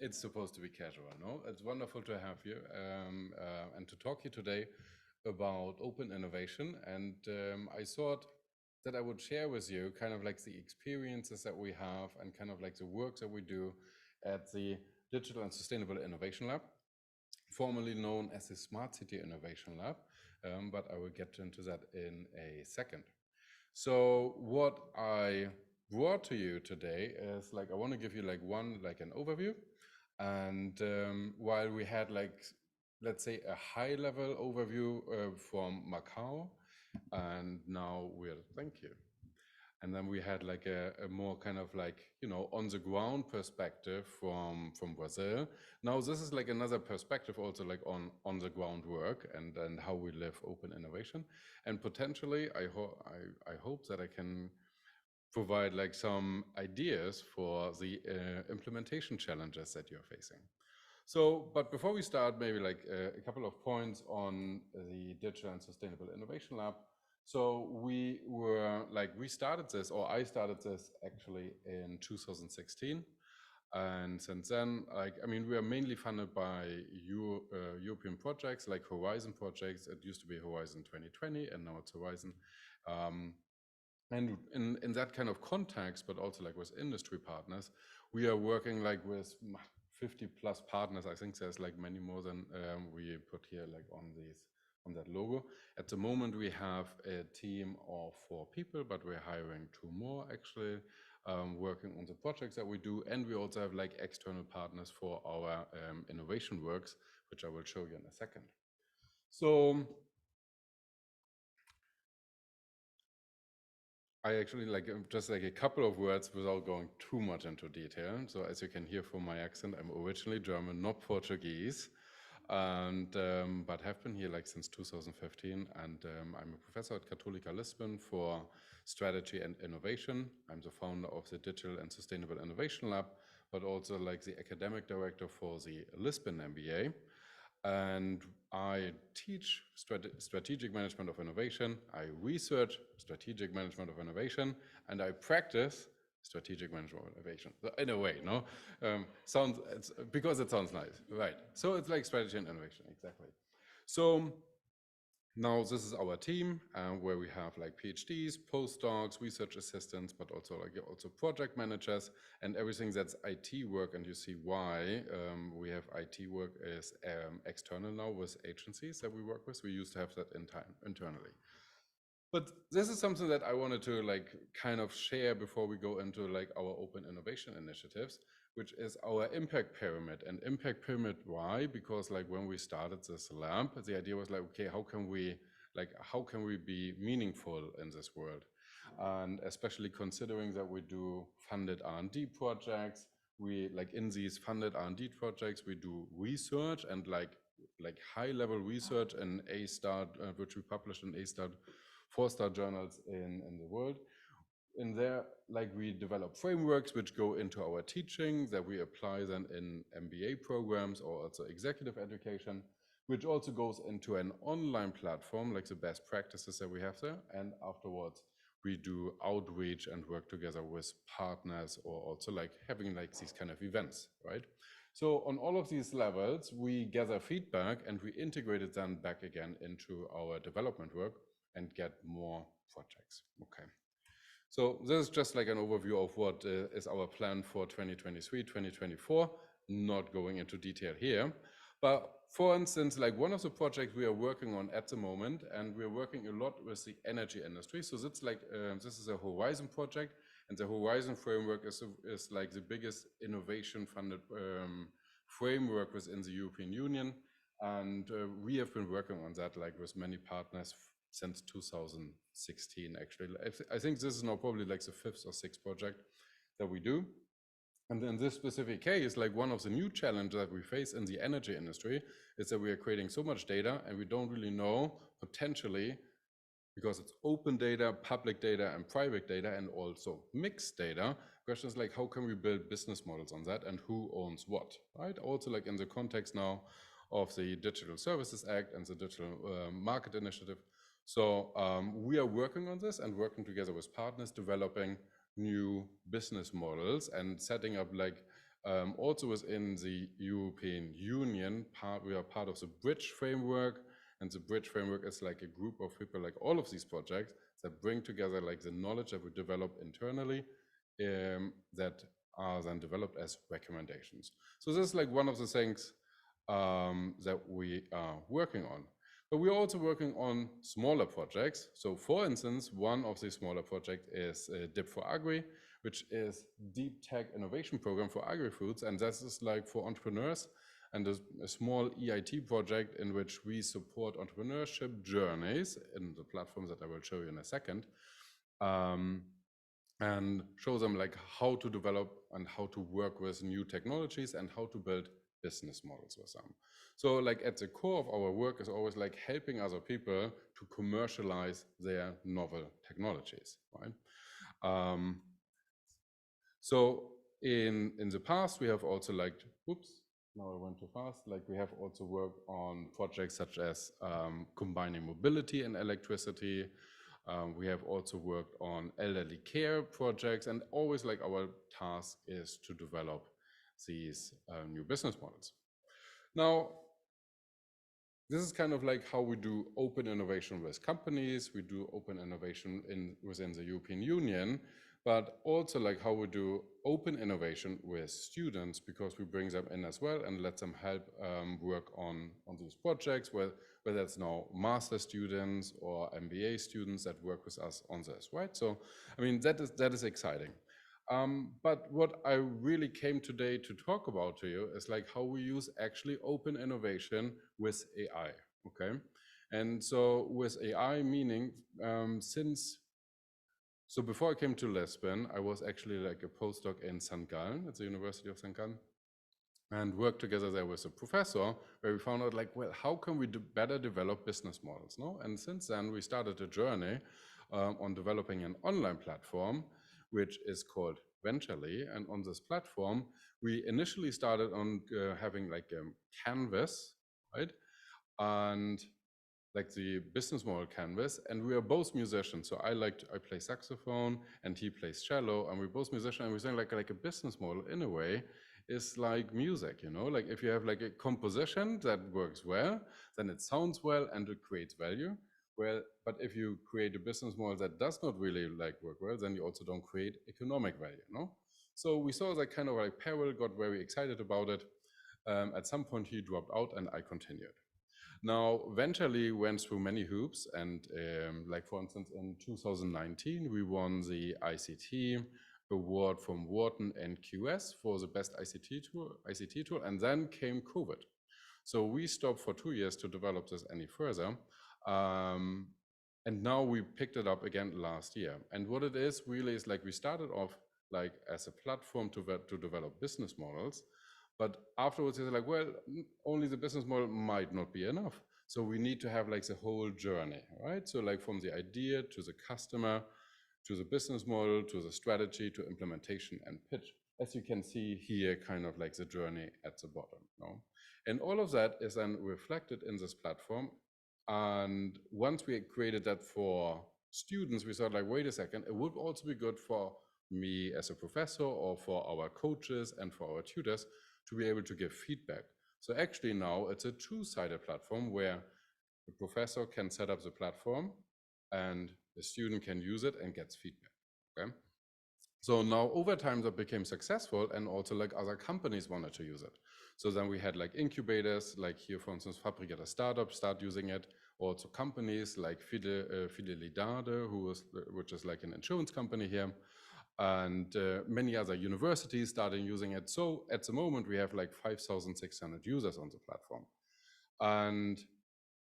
It's supposed to be casual, no? It's wonderful to have you and to talk here today about open innovation. And I thought that I would share with you kind of like the experiences that we have and kind of like the work that we do at the Digital and Sustainable Innovation Lab, formerly known as the Smart City Innovation Lab. But I will get into that in a second. So what I brought to you today is like I want to give you like an overview, and while we had like, let's say, a high level overview from Macau, and now thank you. And then we had like a more kind of like, on the ground perspective from Brazil. Now this is like another perspective also like on the ground work and how we live open innovation. And potentially I hope that I can provide like some ideas for the implementation challenges that you're facing. So, but before we start, maybe like a couple of points on the Digital and Sustainable Innovation Lab. So we started this, or I started this actually in 2016. And since then, we are mainly funded by European projects like Horizon projects. It used to be Horizon 2020, and now it's Horizon. And in that kind of context, but also like with industry partners, we are working like with 50 plus partners. I think there's like many more than we put here like on that logo. At the moment, we have a team of 4 people, but we're hiring 2 more actually, working on the projects that we do. And we also have like external partners for our innovation works, which I will show you in a second. So I actually just like a couple of words without going too much into detail. So as you can hear from my accent, I'm originally German, not Portuguese, and but have been here like since 2015. And I'm a professor at Católica Lisbon for strategy and innovation. I'm the founder of the Digital and Sustainable Innovation Lab, but also like the academic director for the Lisbon MBA. And I teach strategic management of innovation, I research strategic management of innovation, and I practice strategic management of innovation. So in a way, no? Because it sounds nice, right? So it's like strategy and innovation, exactly. So now this is our team where we have like PhDs, postdocs, research assistants, but also project managers and everything that's IT work. And you see why we have IT work is external now with agencies that we work with. We used to have that internally. But this is something that I wanted to like kind of share before we go into like our open innovation initiatives, which is our impact pyramid. And impact pyramid, why? Because like when we started this lab, the idea was like, okay, how can we be meaningful in this world? And especially considering that we do funded R&D projects, we like in these funded R&D projects, we do research and like high level research in A-star, which we published in A-star 4-star journals in the world. In there, like we develop frameworks which go into our teaching that we apply then in MBA programs or also executive education, which also goes into an online platform, like the best practices that we have there. And afterwards, we do outreach and work together with partners or also like having like these kind of events, right? So on all of these levels, we gather feedback and we integrate it then back again into our development work and get more projects. Okay. So this is just like an overview of what is our plan for 2023, 2024, not going into detail here. But for instance, like one of the projects we are working on at the moment, and we're working a lot with the energy industry. So that's like, this is a Horizon project, and the Horizon framework is like the biggest innovation funded framework within the European Union. And we have been working on that like with many partners since 2016, actually. I think this is now probably like the 5th or 6th project that we do. And in this specific case, like one of the new challenges that we face in the energy industry is that we are creating so much data and we don't really know potentially, because it's open data, public data and private data and also mixed data. Questions like how can we build business models on that and who owns what, right? Also like in the context now of the Digital Services Act and the Digital Market Initiative. So we are working on this and working together with partners, developing new business models and setting up like Also within the European Union, we are part of the Bridge framework, and the Bridge framework is like a group of people, like all of these projects, that bring together like the knowledge that we develop internally, that are then developed as recommendations. So this is like one of the things that we are working on. But we're also working on smaller projects. So for instance, one of the smaller projects is DIP for Agri, which is Deep Tech Innovation Program for Agri-Foods. And this is like for entrepreneurs, and a small EIT project in which we support entrepreneurship journeys in the platforms that I will show you in a second. And show them like how to develop and how to work with new technologies and how to build business models with them. So like at the core of our work is always like helping other people to commercialize their novel technologies, right? So in the past, we have also like, oops, now I went too fast. Like we have also worked on projects such as combining mobility and electricity. We have also worked on elderly care projects, and always like our task is to develop these new business models. Now, this is kind of like how we do open innovation with companies. We do open innovation within the European Union, but also like how we do open innovation with students, because we bring them in as well and let them help work on these projects, whether it's now master students or MBA students that work with us on this, right? So, I mean, that is exciting. But what I really came today to talk about to you is like how we use actually open innovation with AI, okay? And so with AI meaning, so before I came to Lisbon, I was actually like a postdoc in St. Gallen, at the University of St. Gallen, and worked together there with a professor, where we found out like, well, how can we better develop business models, no? And since then, we started a journey on developing an online platform, which is called Venturely. And on this platform, we initially started on having like a canvas, right? And like the business model canvas, and we are both musicians. So I play saxophone and he plays cello, and we're both musicians, and we're saying like a business model in a way is like music, you know, like if you have like a composition that works well, then it sounds well and it creates value. Well, but if you create a business model that does not really like work well, then you also don't create economic value, no? So we saw that kind of like parallel, got very excited about it. At some point he dropped out and I continued. Now, Venturely went through many hoops, and like for instance, in 2019, we won the ICT award from Wharton and QS for the best ICT tool, and then came COVID. So we stopped for 2 years to develop this any further. And now we picked it up again last year. And what it is really is like we started off like as a platform to develop business models. But afterwards, it's like, well, only the business model might not be enough. So we need to have like the whole journey, right? So like from the idea to the customer, to the business model, to the strategy, to implementation and pitch. As you can see here, kind of like the journey at the bottom. No? And all of that is then reflected in this platform. And once we created that for students, we thought like, wait a second, it would also be good for me as a professor or for our coaches and for our tutors to be able to give feedback. So actually now it's a two-sided platform where the professor can set up the platform and the student can use it and gets feedback, okay? So now over time that became successful, and also like other companies wanted to use it. So then we had like incubators, like here for instance, Fabricata startup start using it. Also companies like Fidelidade, which is like an insurance company here, and many other universities started using it. So at the moment we have like 5,600 users on the platform. And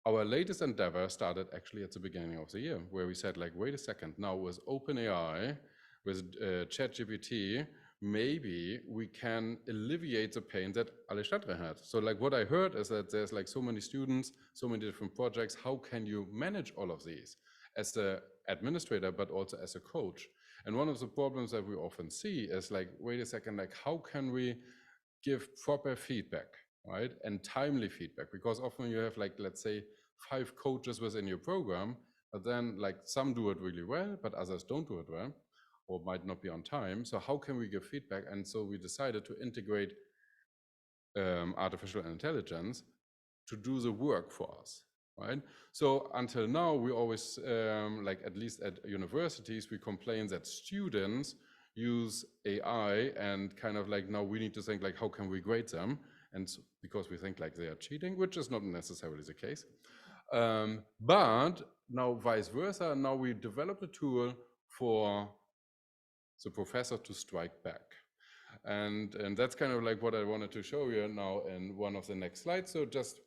our latest endeavor started actually at the beginning of the year, where we said like, wait a second, now with OpenAI, with ChatGPT, maybe we can alleviate the pain that Alexandre had. So like what I heard is that there's like so many students, so many different projects. How can you manage all of these as the administrator, but also as a coach? And one of the problems that we often see is like, wait a second, like how can we give proper feedback, right? And timely feedback, because often you have like, let's say 5 coaches within your program, but then like some do it really well, but others don't do it well. or might not be on time. So how can we give feedback? And so we decided to integrate artificial intelligence to do the work for us, right? So until now, we always, like at least at universities, we complain that students use AI and kind of like now we need to think like, how can we grade them? And so, because we think like they are cheating, which is not necessarily the case. But now vice versa, now we developed a tool for the professor to strike back. And that's kind of like what I wanted to show you now in one of the next slides. So just,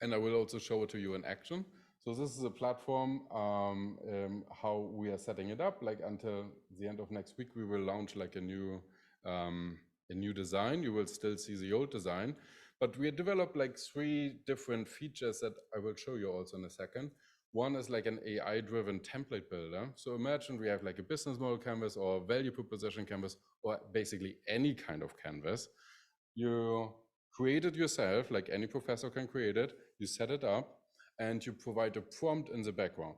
and I will also show it to you in action. So this is a platform, how we are setting it up. Like until the end of next week, we will launch like a new design. You will still see the old design, but we developed like 3 different features that I will show you also in a second. One is like an AI-driven template builder. So imagine we have like a business model canvas or value proposition canvas, or basically any kind of canvas. You create it yourself, like any professor can create it. You set it up and you provide a prompt in the background.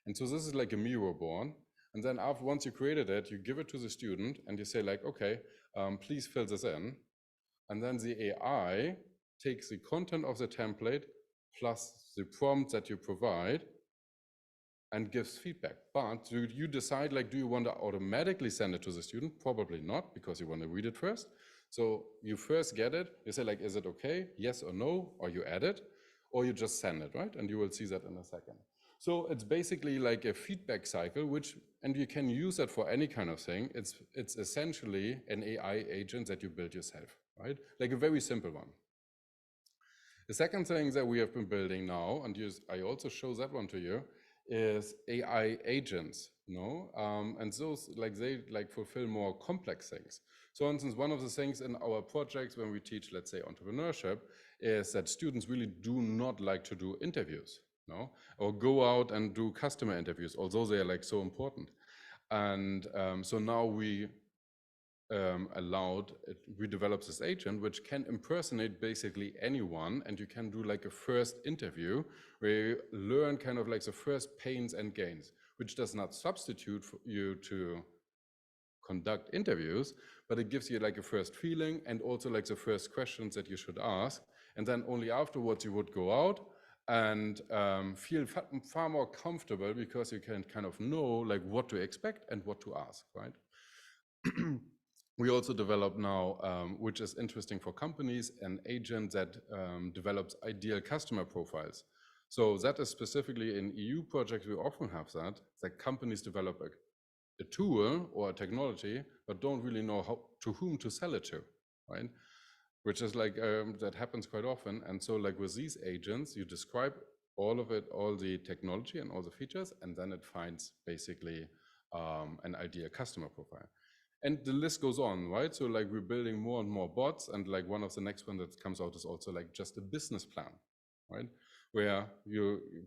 And so this is like a mirror board. And then once you created it, you give it to the student and you say like, okay, please fill this in. And then the AI takes the content of the template plus the prompt that you provide and gives feedback. But you decide like, do you want to automatically send it to the student? Probably not, because you want to read it first. So you first get it, you say like, is it okay? Yes or no, or you add it, or you just send it, right? And you will see that in a second. So it's basically like a feedback cycle, and you can use that for any kind of thing. It's essentially an AI agent that you build yourself, right? Like a very simple one. The second thing that we have been building now, and I also show that one to you, is AI agents, and those they fulfill more complex things. So for instance, one of the things in our projects when we teach, let's say, entrepreneurship, is that students really do not like to do interviews, or go out and do customer interviews, although they are like so important. And so now we we developed this agent which can impersonate basically anyone, and you can do like a first interview where you learn kind of like the first pains and gains, which does not substitute for you to conduct interviews, but it gives you like a first feeling and also like the first questions that you should ask. And then only afterwards you would go out and feel far more comfortable, because you can kind of know like what to expect and what to ask, right? We also develop now, which is interesting for companies, an agent that develops ideal customer profiles. So that is specifically in EU projects, we often have that companies develop a tool or a technology, but don't really know to whom to sell it to, right? Which is like, that happens quite often. And so like with these agents, you describe all of it, all the technology and all the features, and then it finds basically an ideal customer profile. And the list goes on, right? So like we're building more and more bots, and like one of the next one that comes out is also like just a business plan, right? Where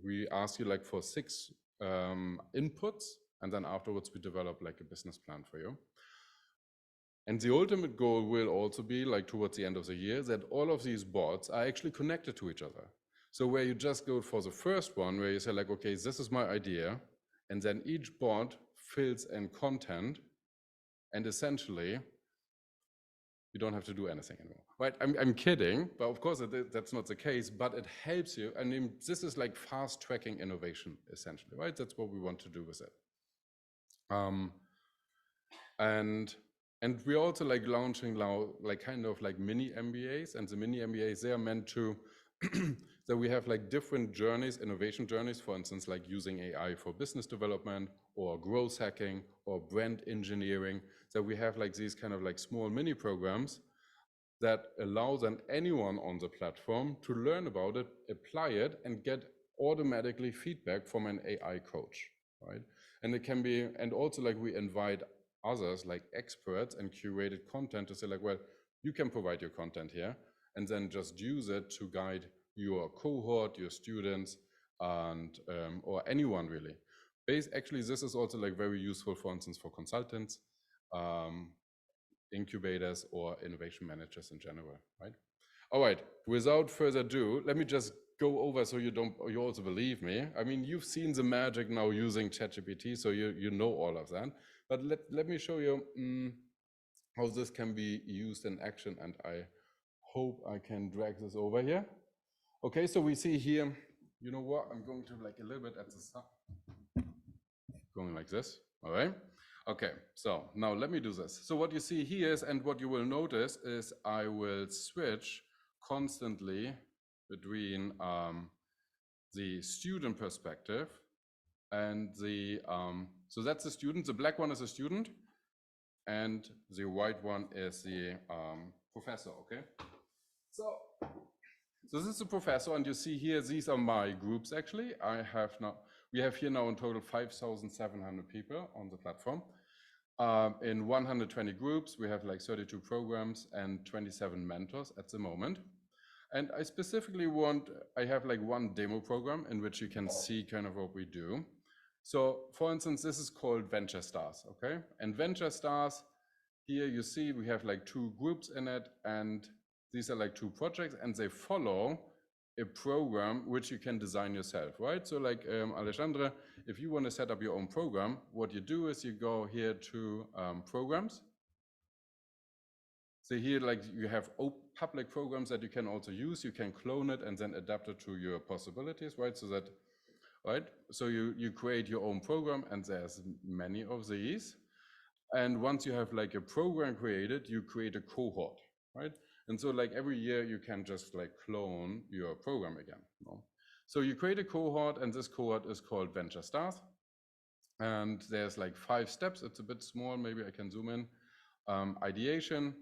we ask you like for 6 inputs, and then afterwards we develop like a business plan for you. And the ultimate goal will also be like towards the end of the year that all of these bots are actually connected to each other. So where you just go for the first one, where you say like, okay, this is my idea, and then each bot fills in content, and essentially, you don't have to do anything anymore, right? I'm kidding, but of course that's not the case, but it helps you. I mean, this is like fast tracking innovation, essentially, right? That's what we want to do with it. And we're also like launching now like kind of like mini MBAs, and the mini MBAs, they are meant to, that we have like different journeys, innovation journeys, for instance, like using AI for business development or growth hacking or brand engineering. So we have like these kind of like small mini programs that allow then anyone on the platform to learn about it, apply it, and get automatically feedback from an AI coach, right? And it can be, and also like we invite others like experts and curated content to say like, well, you can provide your content here, and then just use it to guide your cohort, your students, and or anyone really. Actually, this is also like very useful, for instance, for consultants, incubators, or innovation managers in general, right? All right, without further ado, let me just go over so you also believe me. I mean, you've seen the magic now using ChatGPT, so you know all of that. But let me show you how this can be used in action, and I hope I can drag this over here. Okay, so we see here, you know what, I'm going to like a little bit at the side, going like this, all right? Okay, so now let me do this. So what you see here is, and what you will notice is I will switch constantly between the student perspective and the, so that's the student, the black one is a student, and the white one is the professor, okay? So this is the professor, and you see here, these are my groups actually. We have here now in total 5,700 people on the platform. In 120 groups, we have like 32 programs and 27 mentors at the moment. And I specifically I have like one demo program in which you can see kind of what we do. So for instance, this is called Venture Stars, okay? And Venture Stars, here you see we have like 2 groups in it, and these are like 2 projects, and they follow a program which you can design yourself, right? So like Alexandre, if you want to set up your own program, what you do is you go here to programs. So here, like you have public programs that you can also use. You can clone it and then adapt it to your possibilities, right? So that, right? So you create your own program, and there's many of these. And once you have like a program created, you create a cohort, right? And so like every year you can just like clone your program again. So you create a cohort, and this cohort is called Venture Stars. And there's like 5 steps. It's a bit small, maybe I can zoom in. Ideation,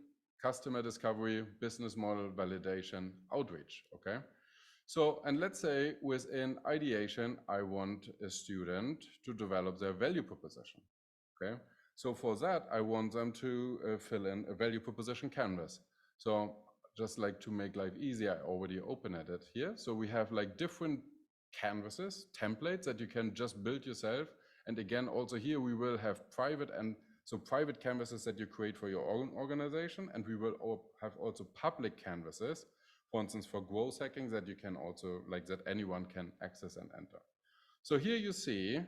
customer discovery, business model validation, outreach, okay? So, and let's say within ideation, I want a student to develop their value proposition, okay? So for that, I want them to fill in a value proposition canvas. So just like to make life easy, I already opened it here. So we have like different canvases, templates that you can just build yourself. And again, also here we will have private canvases that you create for your own organization. And we will have also public canvases, for instance, for growth hacking, that you can also, like that anyone can access and enter. So here you see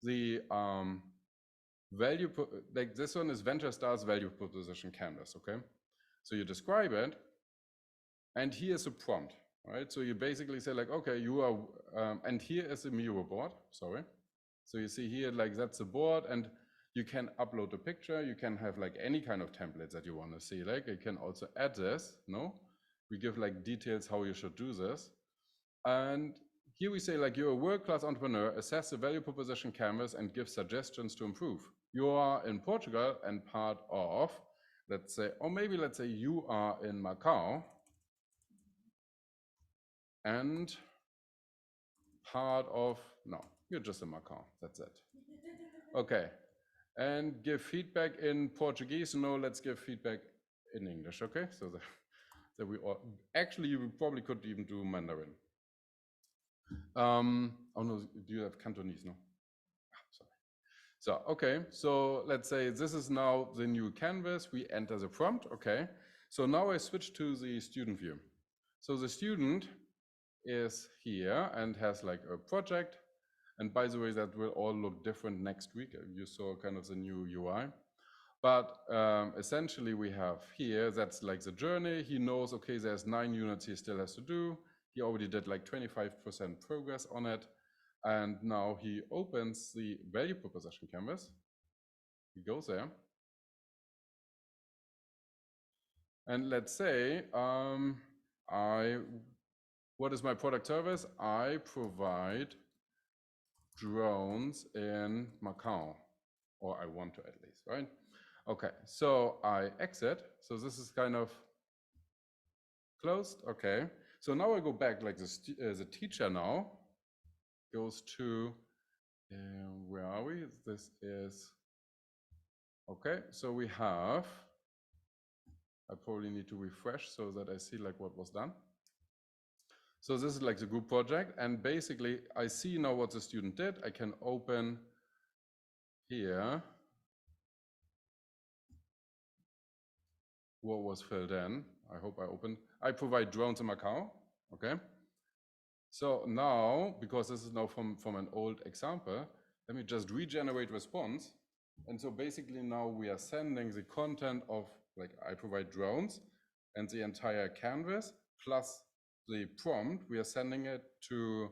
the like this one is Venture Stars value proposition canvas, okay? So you describe it, and here's a prompt, right? So you basically say like, okay, you are, and here is a Miro board, sorry. So you see here, like that's the board, and you can upload a picture, you can have like any kind of templates that you want to see, like you can also add this, no? We give like details how you should do this. And here we say like you're a world-class entrepreneur, assess the value proposition canvas and give suggestions to improve. You are in Portugal and part of, let's say, or maybe let's say you are in Macau and part of, no, you're just in Macau, that's it. Okay, and give feedback in Portuguese. No, let's give feedback in English, okay? So that we all, actually you probably could even do Mandarin. Oh no, do you have Cantonese? No. Sorry. So, okay, so let's say this is now the new canvas. We enter the prompt, okay. So now I switch to the student view. So the student is here and has like a project. And by the way, that will all look different next week. You saw kind of the new UI. But essentially we have here, that's like the journey. He knows, okay, there's 9 units he still has to do. He already did like 25% progress on it. And now he opens the value proposition canvas. He goes there. And let's say, what is my product service? I provide drones in Macau, or I want to at least, right? Okay, so I exit. So this is kind of closed, okay. So now I go back, like the teacher now goes to, where are we? This is, okay, so we have, I probably need to refresh so that I see like what was done. So this is like the group project, and basically I see now what the student did. I can open here what was filled in. I hope I opened. I provide drones in Macau, okay. So now, because this is now from an old example, let me just regenerate response. And so basically now we are sending the content of, like, I provide drones and the entire canvas plus the prompt, we are sending it to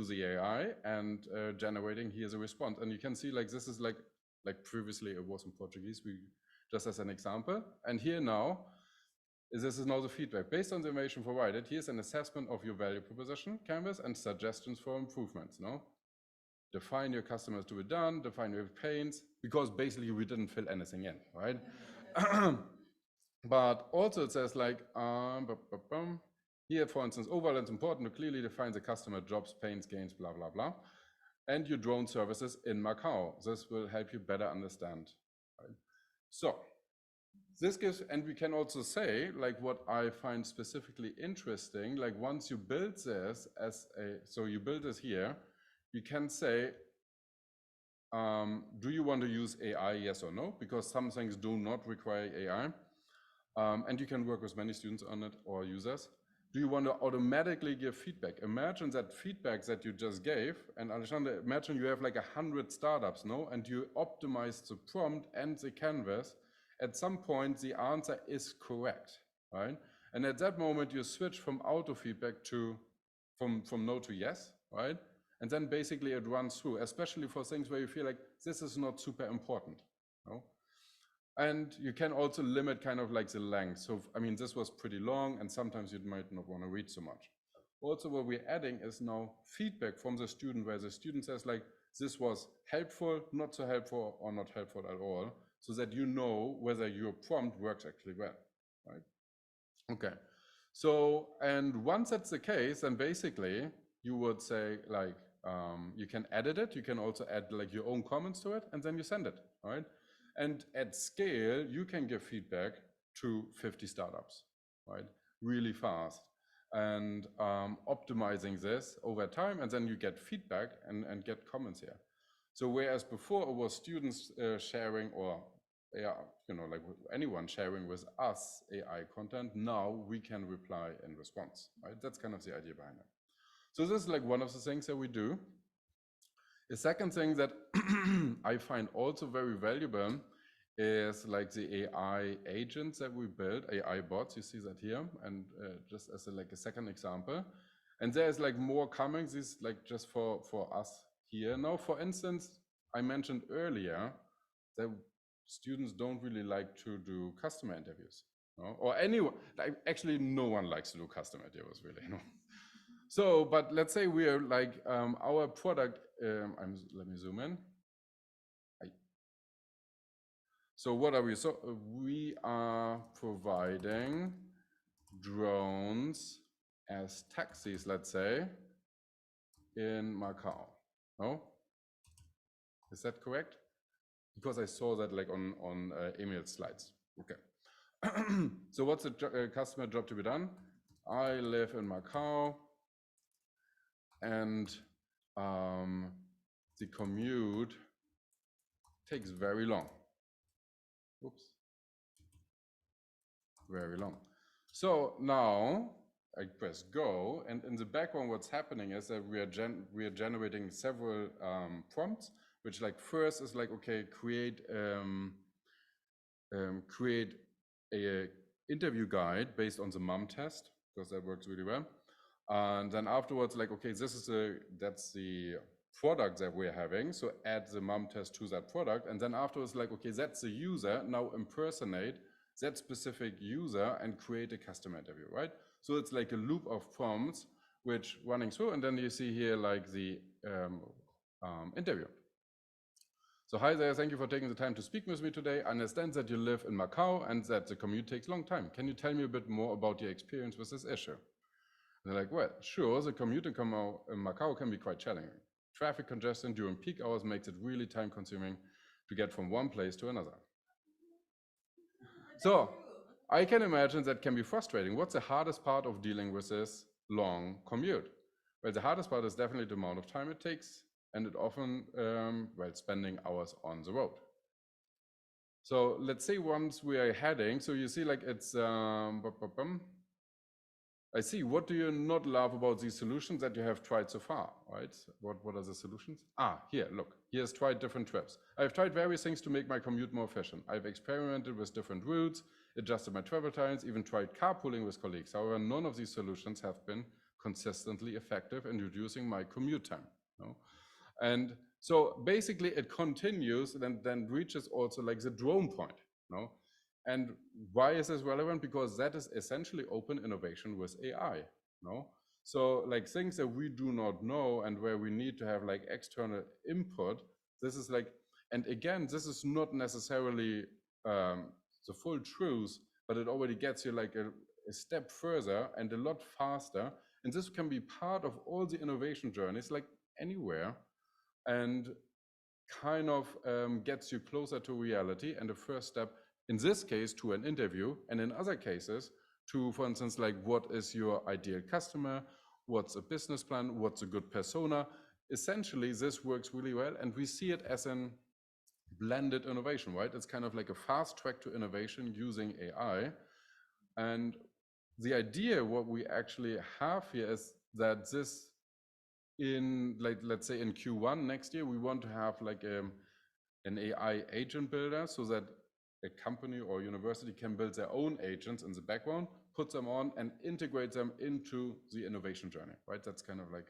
the AI and generating here's a response. And you can see, like, this is like previously it was in Portuguese, we just as an example. And here now, this is now the feedback. Based on the information provided, here's an assessment of your value proposition canvas and suggestions for improvements. No? Define your customers to be done, define your pains, because basically we didn't fill anything in, right? But also it says like, here, for instance, overall it's important to clearly define the customer jobs, pains, gains, blah, blah, blah. And your drone services in Macau. This will help you better understand. Right? So this gives, and we can also say, like, what I find specifically interesting, like once you build this as a, so you build this here, you can say, do you want to use AI, yes or no? Because some things do not require AI. And you can work with many students on it or users. Do you want to automatically give feedback? Imagine that feedback that you just gave, and Alexander, imagine you have like 100 startups, no? And you optimize the prompt and the canvas. At some point, the answer is correct, right? And at that moment, you switch from auto feedback to, from no to yes, right? And then basically it runs through, especially for things where you feel like this is not super important, no? And you can also limit kind of like the length. So, I mean, this was pretty long and sometimes you might not want to read so much. Also, what we're adding is now feedback from the student where the student says like, this was helpful, not so helpful, or not helpful at all, so that you know whether your prompt works actually well, right? Okay. So, and once that's the case, then basically you would say like, you can edit it. You can also add like your own comments to it, and then you send it, right? And at scale, you can give feedback to 50 startups, right? Really fast. And optimizing this over time, and then you get feedback and get comments here. So whereas before it was students sharing, or yeah, you know, like anyone sharing with us AI content, now we can reply in response, right? That's kind of the idea behind it. So this is like one of the things that we do. The second thing that I find also very valuable is like the AI agents that we build, AI bots, you see that here, and just as like a second example. And there's like more coming, this like just for us here. Now, for instance, I mentioned earlier that students don't really like to do customer interviews, no? Or anyone, like actually no one likes to do customer interviews really, no? So, but let's say we are like our product, let me zoom in. So what are we? So we are providing drones as taxis, let's say, in Macau. No? Is that correct? Because I saw that like on Emil's slides. Okay. So what's the customer job to be done? I live in Macau, and the commute takes very long. Oops. Very long. So now I press go, and in the background what's happening is that we are generating several prompts, which like first is like, okay, create a interview guide based on the mum test, because that works really well. And then afterwards, like, okay, this is that's the product that we're having, so add the mum test to that product. And then afterwards, like, okay, that's the user, now impersonate that specific user and create a custom interview, right? So it's like a loop of prompts which running through, and then you see here like the interview. So hi there, thank you for taking the time to speak with me today. I understand that you live in Macau and that the commute takes a long time. Can you tell me a bit more about your experience with this issue? And they're like, well, sure, the commute in Macau can be quite challenging. Traffic congestion during peak hours makes it really time consuming to get from one place to another. So I can imagine that can be frustrating. What's the hardest part of dealing with this long commute? Well, the hardest part is definitely the amount of time it takes, and it often, well, spending hours on the road. So let's say once we are heading, so you see like it's, I see. What do you not love about these solutions that you have tried so far, right? What are the solutions? Ah, here, look. Here's tried different trips. I've tried various things to make my commute more efficient. I've experimented with different routes, adjusted my travel times, even tried carpooling with colleagues. However, none of these solutions have been consistently effective in reducing my commute time. No? And so basically it continues and then reaches also like the drone point. No? And why is this relevant? Because that is essentially open innovation with AI. No? So like things that we do not know and where we need to have like external input, this is like, and again, this is not necessarily the full truth, but it already gets you like a step further and a lot faster. And this can be part of all the innovation journeys, like anywhere, and kind of gets you closer to reality. And the first step, in this case, to an interview, and in other cases, to, for instance, like what is your ideal customer, what's a business plan, what's a good persona. Essentially, this works really well, and we see it as an blended innovation, right? It's kind of like a fast track to innovation using AI. And the idea, what we actually have here is that this in like, let's say in Q1 next year, we want to have like an AI agent builder so that a company or university can build their own agents in the background, put them on and integrate them into the innovation journey, right? That's kind of like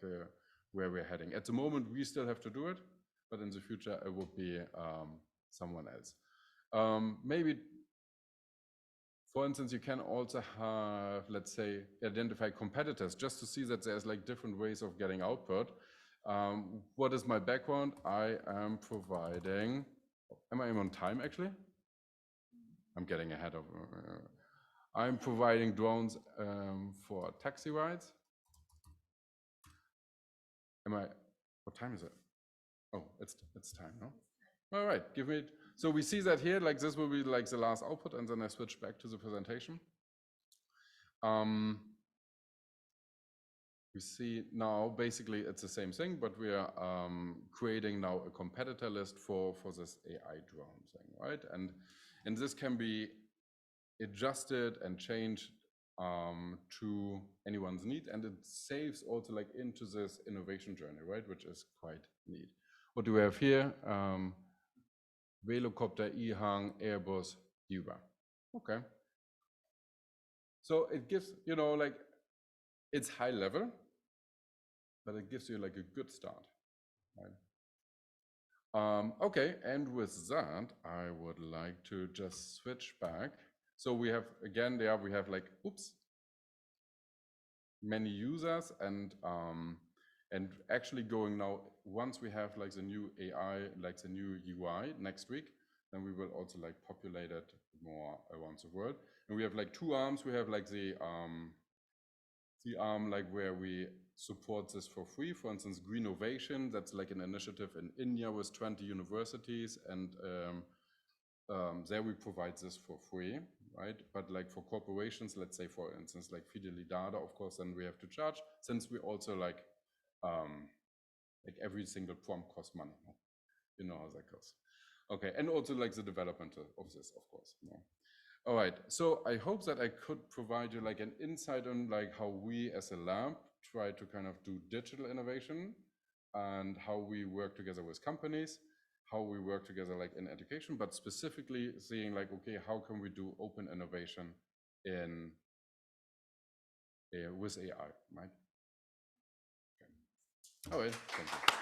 where we're heading. At the moment, we still have to do it, but in the future, it would be someone else. Maybe, for instance, you can also have, let's say, identify competitors just to see that there's like different ways of getting output. What is my background? I am providing, am I on time actually? I'm getting ahead of, I'm providing drones for taxi rides. What time is it? Oh, it's time, no? All right, give me, so we see that here, like this will be like the last output, and then I switch back to the presentation. We see now, basically it's the same thing, but we are creating now a competitor list for this AI drone thing, right? And this can be adjusted and changed to anyone's need, and it saves also like into this innovation journey, right? Which is quite neat. What do we have here? Velocopter, EHang, Airbus, Uber. Okay. So it gives, you know, like it's high level, but it gives you like a good start, right? Okay, and with that, I would like to just switch back. So we have, again, there we have like, oops, many users and actually going now, once we have like the new AI, like the new UI next week, then we will also like populate it more around the world. And we have like two arms. We have like the arm like where we support this for free. For instance, Greenovation, that's like an initiative in India with 20 universities, and there we provide this for free, right? But like for corporations, let's say for instance, like Fidelidade, of course, then we have to charge, since we also like every single prompt costs money. You know how that goes. Okay, and also like the development of this, of course. No? All right, so I hope that I could provide you like an insight on like how we as a lab try to kind of do digital innovation and how we work together with companies, how we work together like in education, but specifically seeing like, okay, how can we do open innovation in with AI, right? Okay. All right, thank you.